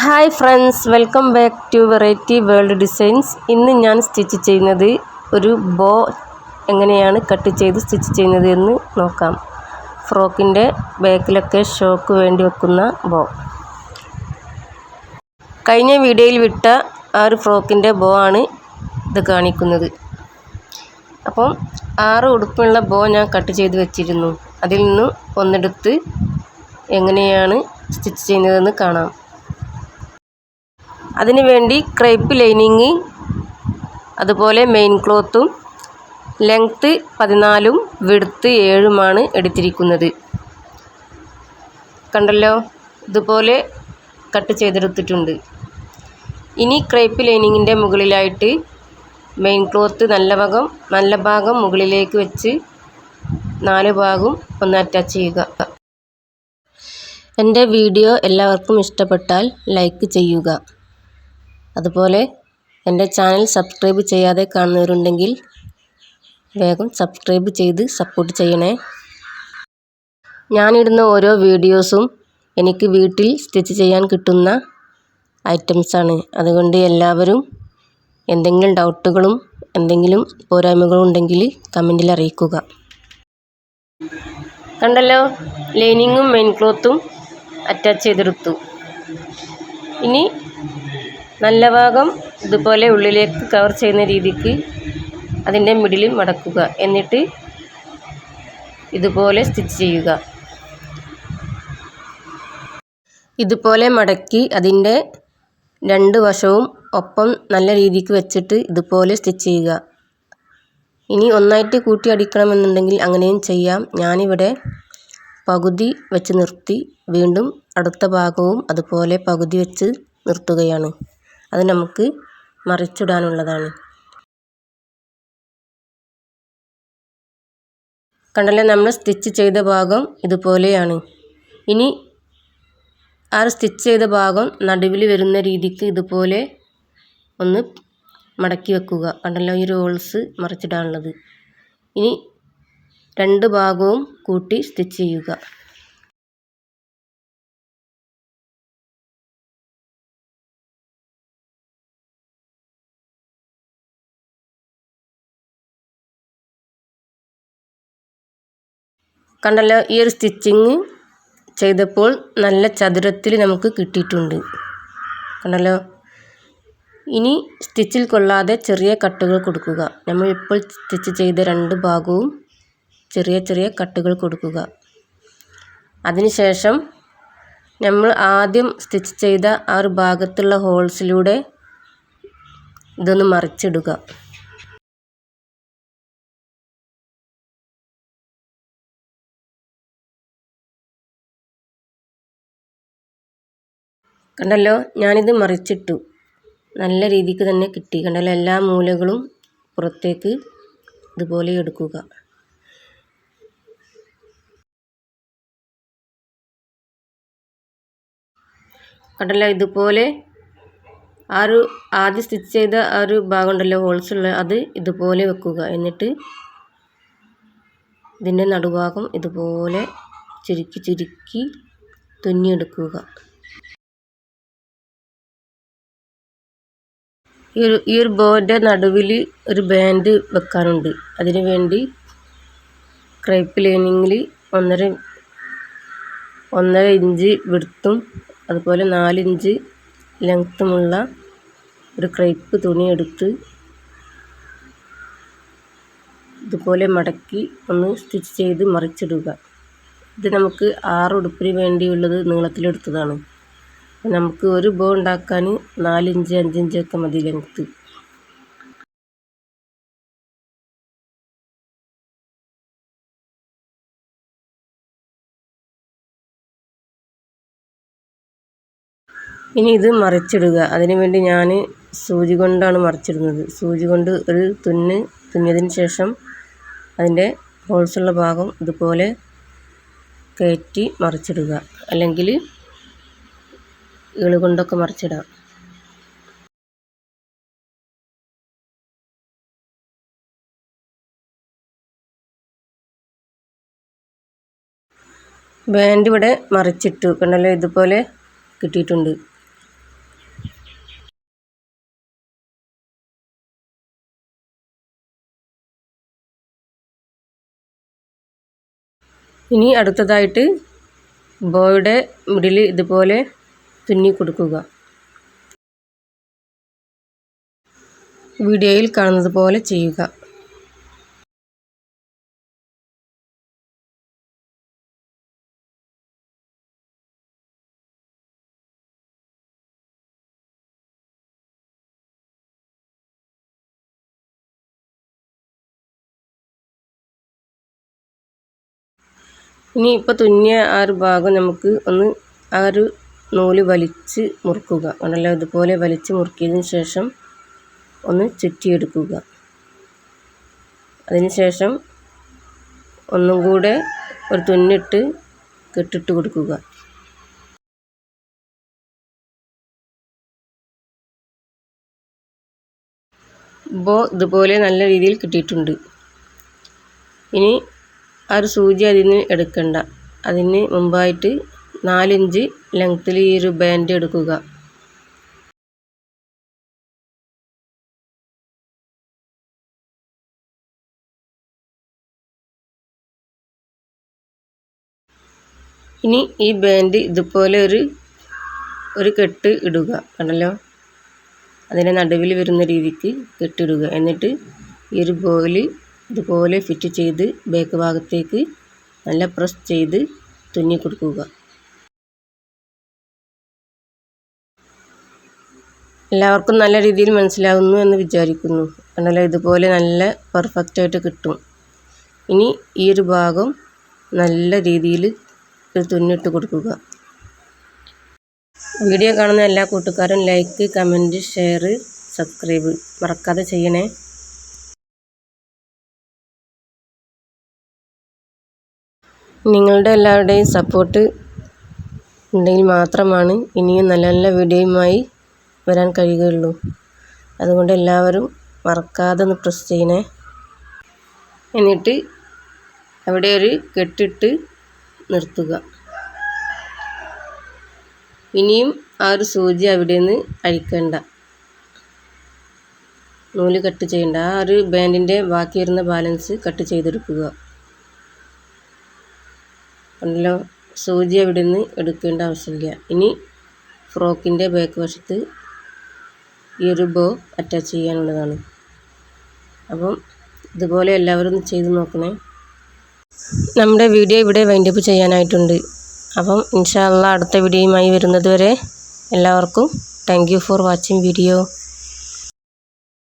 Hi friends, welcome back to variety world designs. ഇന്ന് ഞാൻ stitch ചെയ്യുന്നത് ഒരു ബോ എങ്ങനെയാണ് കട്ട് ചെയ്ത് സ്റ്റിച്ച് ചെയ്യുന്നത് എന്ന് നോക്കാം. ഫ്രോക്കിൻ്റെ ബാക്കിലൊക്കെ ഷോക്ക് വേണ്ടി വെക്കുന്ന ബോ. കഴിഞ്ഞ വീഡിയോയിൽ വിട്ട ആ ഒരു ഫ്രോക്കിൻ്റെ ബോ ആണ് ഇത് കാണിക്കുന്നത്. അപ്പം 6 ഉടുപ്പുള്ള ബോ ഞാൻ കട്ട് ചെയ്ത് വെച്ചിരുന്നു. അതിൽ നിന്ന് ഒന്നെടുത്ത് എങ്ങനെയാണ് സ്റ്റിച്ച് ചെയ്യുന്നതെന്ന് കാണാം. അതിനു വേണ്ടി ക്രേപ്പ് ലൈനിങ്, അതുപോലെ മെയിൻ ക്ലോത്തും ലെങ്ത്ത് 14 വിഡ്ത്ത് 7 എടുത്തിരിക്കുന്നത്. കണ്ടല്ലോ, ഇതുപോലെ കട്ട് ചെയ്തെടുത്തിട്ടുണ്ട്. ഇനി ക്രേപ്പ് ലൈനിങ്ങിൻ്റെ മുകളിലായിട്ട് മെയിൻ ക്ലോത്ത് നല്ല ഭാഗം മുകളിലേക്ക് വെച്ച് 4 ഭാഗവും ഒന്ന് അറ്റാച്ച് ചെയ്യുക. എൻ്റെ വീഡിയോ എല്ലാവർക്കും ഇഷ്ടപ്പെട്ടാൽ ലൈക്ക് ചെയ്യുക. അതുപോലെ എൻ്റെ ചാനൽ സബ്സ്ക്രൈബ് ചെയ്യാതെ കാണുന്നവരുണ്ടെങ്കിൽ വേഗം സബ്സ്ക്രൈബ് ചെയ്ത് സപ്പോർട്ട് ചെയ്യണേ. ഞാനിടുന്ന ഓരോ വീഡിയോസും എനിക്ക് വീട്ടിൽ സ്റ്റിച്ച് ചെയ്യാൻ കിട്ടുന്ന ഐറ്റംസാണ്. അതുകൊണ്ട് എല്ലാവരും എന്തെങ്കിലും ഡൗട്ടുകളും എന്തെങ്കിലും പോരായ്മകളും ഉണ്ടെങ്കിൽ കമൻറ്റിൽ അറിയിക്കുക. കണ്ടല്ലോ, ലൈനിങ്ങും മെയിൻ ക്ലോത്തും അറ്റാച്ച് ചെയ്തെടുത്തു. ഇനി നല്ല ഭാഗം ഇതുപോലെ ഉള്ളിലേക്ക് കവർ ചെയ്യുന്ന രീതിക്ക് അതിൻ്റെ മിഡിൽ മടക്കുക. എന്നിട്ട് ഇതുപോലെ സ്റ്റിച്ച് ചെയ്യുക. ഇതുപോലെ മടക്കി അതിൻ്റെ 2 വശവും ഒപ്പം നല്ല രീതിക്ക് വെച്ചിട്ട് ഇതുപോലെ സ്റ്റിച്ച് ചെയ്യുക. ഇനി ഒന്നായിട്ട് കൂട്ടി അടിക്കണമെന്നുണ്ടെങ്കിൽ അങ്ങനെയും ചെയ്യാം. ഞാനിവിടെ പകുതി വെച്ച് നിർത്തി വീണ്ടും അടുത്ത ഭാഗവും അതുപോലെ പകുതി വെച്ച് നിർത്തുകയാണ്. അത് നമുക്ക് മറിച്ചിടാനുള്ളതാണ്. കണ്ടല്ലോ, നമ്മൾ സ്റ്റിച്ച് ചെയ്ത ഭാഗം ഇതുപോലെയാണ്. ഇനി ആ സ്റ്റിച്ച് ചെയ്ത ഭാഗം നടുവിൽ വരുന്ന രീതിക്ക് ഇതുപോലെ ഒന്ന് മടക്കി വെക്കുക. കണ്ടല്ലോ, ഈ ഹോൾസ് മറിച്ചിടാനുള്ളത്. ഇനി 2 ഭാഗവും കൂട്ടി സ്റ്റിച്ച് ചെയ്യുക. കണ്ടല്ലോ, ഈ ഒരു സ്റ്റിച്ചിങ് ചെയ്തപ്പോൾ നല്ല ചതുരത്തിൽ നമുക്ക് കിട്ടിയിട്ടുണ്ട്. കണ്ടല്ലോ, ഇനി സ്റ്റിച്ചിൽ കൊള്ളാതെ ചെറിയ കട്ടുകൾ കൊടുക്കുക. നമ്മൾ ഇപ്പോൾ സ്റ്റിച്ച് ചെയ്ത 2 ഭാഗവും ചെറിയ ചെറിയ കട്ടുകൾ കൊടുക്കുക. അതിനുശേഷം നമ്മൾ ആദ്യം സ്റ്റിച്ച് ചെയ്ത ആ ഒരു ഭാഗത്തുള്ള ഹോൾസിലൂടെ ഇതൊന്ന് മറിച്ചിടുക. കണ്ടല്ലോ, ഞാനിത് മറിച്ചിട്ടു. നല്ല രീതിക്ക് തന്നെ കിട്ടി. കണ്ടല്ലോ, എല്ലാ മൂലകളും പുറത്തേക്ക് ഇതുപോലെ എടുക്കുക. കണ്ടല്ലോ, ഇതുപോലെ ആദ്യം സ്റ്റിച്ച് ചെയ്ത ആ ഒരു ഭാഗം ഉണ്ടല്ലോ, ഹോൾസുള്ള, അത് ഇതുപോലെ വെക്കുക. എന്നിട്ട് ഇതിൻ്റെ നടുഭാഗം ഇതുപോലെ ചുരുക്കി തുന്നിയെടുക്കുക. ഈ ഒരു ബോയുടെ നടുവിൽ ഒരു ബാൻഡ് വെക്കാനുണ്ട്. അതിനു വേണ്ടി ക്രേപ്പ് ലൈനിങ്ങിൽ 1.5 ഇഞ്ച് വിഡ്ത്തും അതുപോലെ 4 ഇഞ്ച് ലെങ്ത്തുമുള്ള ഒരു ക്രേപ്പ് തുണി എടുത്ത് ഇതുപോലെ മടക്കി ഒന്ന് സ്റ്റിച്ച് ചെയ്ത് മറിച്ചിടുക. ഇത് നമുക്ക് 6 ഉടുപ്പിന് വേണ്ടിയുള്ളത് നീളത്തിലെടുത്തതാണ്. നമുക്ക് ഒരു ബോ ഉണ്ടാക്കാൻ 4 ഇഞ്ച് 5 ഇഞ്ചൊക്കെ മതി ലെങ്ത്ത്. ഇനി ഇത് മറിച്ചിടുക. അതിനുവേണ്ടി ഞാൻ സൂചി കൊണ്ടാണ് മറിച്ചിടുന്നത്. സൂചി കൊണ്ട് ഒരു തുന്നിയതിന് ശേഷം അതിൻ്റെ ഹോൾസുള്ള ഭാഗം ഇതുപോലെ കയറ്റി മറിച്ചിടുക. അല്ലെങ്കിൽ ഈള് കൊണ്ടൊക്കെ മറിച്ചിടാം. ബാൻഡ് ഇവിടെ മറിച്ചിട്ടു. കണ്ടല്ലോ, ഇതുപോലെ കിട്ടിയിട്ടുണ്ട്. ഇനി അടുത്തതായിട്ട് ബോയുടെ മിഡിൽ ഇതുപോലെ തുന്നി കൊടുക്കുക. വീഡിയോയിൽ കാണുന്നത് പോലെ ചെയ്യുക. ഇനി ഇപ്പോൾ തുന്നിയ ആ ഒരു ഭാഗം നമുക്ക് ഒന്ന് ആ ഒരു നൂല് വലിച്ച് മുറുക്കുക. ആണല്ലോ, ഇതുപോലെ വലിച്ച് മുറുക്കിയതിന് ശേഷം ഒന്ന് ചുറ്റിയെടുക്കുക. അതിന് ശേഷം ഒന്നും കൂടെ ഒരു തുന്നിട്ട് കെട്ടിട്ട് കൊടുക്കുക. ഇപ്പോൾ ഇതുപോലെ നല്ല രീതിയിൽ കിട്ടിയിട്ടുണ്ട്. ഇനി ആ ഒരു സൂചി അതിന് എടുക്കണ്ട. അതിന് മുമ്പായിട്ട് 4 ഇഞ്ച് ലെങ്ത്തിൽ ഈ ഒരു ബാൻഡ് എടുക്കുക. ഇനി ഈ ബാൻഡ് ഇതുപോലെ ഒരു കെട്ട് ഇടുക. കണ്ടല്ലോ, അതിൻ്റെ നടുവിൽ വരുന്ന രീതിക്ക് കെട്ടിടുക. എന്നിട്ട് ഈ ഒരു ബോയിൽ ഇതുപോലെ ഫിറ്റ് ചെയ്ത് ബാക്ക് ഭാഗത്തേക്ക് നല്ല പ്രസ് ചെയ്ത് തുന്നി കൊടുക്കുക. എല്ലാവർക്കും നല്ല രീതിയിൽ മനസ്സിലാകുന്നു എന്ന് വിചാരിക്കുന്നു. കണ്ടല്ലോ, ഇതുപോലെ നല്ല പെർഫെക്റ്റായിട്ട് കിട്ടും. ഇനി ഈ ഒരു ഭാഗം നല്ല രീതിയിൽ തുന്നിട്ട് കൊടുക്കുക. വീഡിയോ കാണുന്ന എല്ലാ കൂട്ടുകാരും ലൈക്ക്, കമൻറ്റ്, ഷെയർ, സബ്സ്ക്രൈബ് മറക്കാതെ ചെയ്യണേ. നിങ്ങളുടെ എല്ലാവരുടെയും സപ്പോർട്ട് ഉണ്ടെങ്കിൽ മാത്രമാണ് ഇനിയും നല്ല നല്ല വീഡിയോയുമായി വരാൻ കഴിയുകയുള്ളൂ. അതുകൊണ്ട് എല്ലാവരും മറക്കാതെ ഒന്ന് പ്രസ് ചെയ്യണേ. എന്നിട്ട് അവിടെ ഒരു കെട്ടിട്ട് നിർത്തുക. ഇനിയും ആ ഒരു സൂചി അവിടെ നിന്ന് അഴിക്കണ്ട, നൂല് കട്ട് ചെയ്യണ്ട. ആ ഒരു ബാൻഡിൻ്റെ ബാക്കി വരുന്ന ബാലൻസ് കട്ട് ചെയ്തെടുക്കുക. ഉണ്ടല്ലോ, സൂചി അവിടെ നിന്ന് എടുക്കേണ്ട ആവശ്യമില്ല. ഇനി ഫ്രോക്കിൻ്റെ ബാക്ക് വശത്ത് ഈ ഒരു ബോ അറ്റാച്ച് ചെയ്യാനുള്ളതാണ്. അപ്പം ഇതുപോലെ എല്ലാവരും ഒന്ന് ചെയ്ത് നോക്കണേ. നമ്മുടെ വീഡിയോ ഇവിടെ വൈൻഡപ്പ് ചെയ്യാനായിട്ടുണ്ട്. അപ്പം ഇൻഷാ അല്ലാഹ് അടുത്ത വീഡിയോയുമായി വരുന്നത് വരെ എല്ലാവർക്കും thank you for watching video.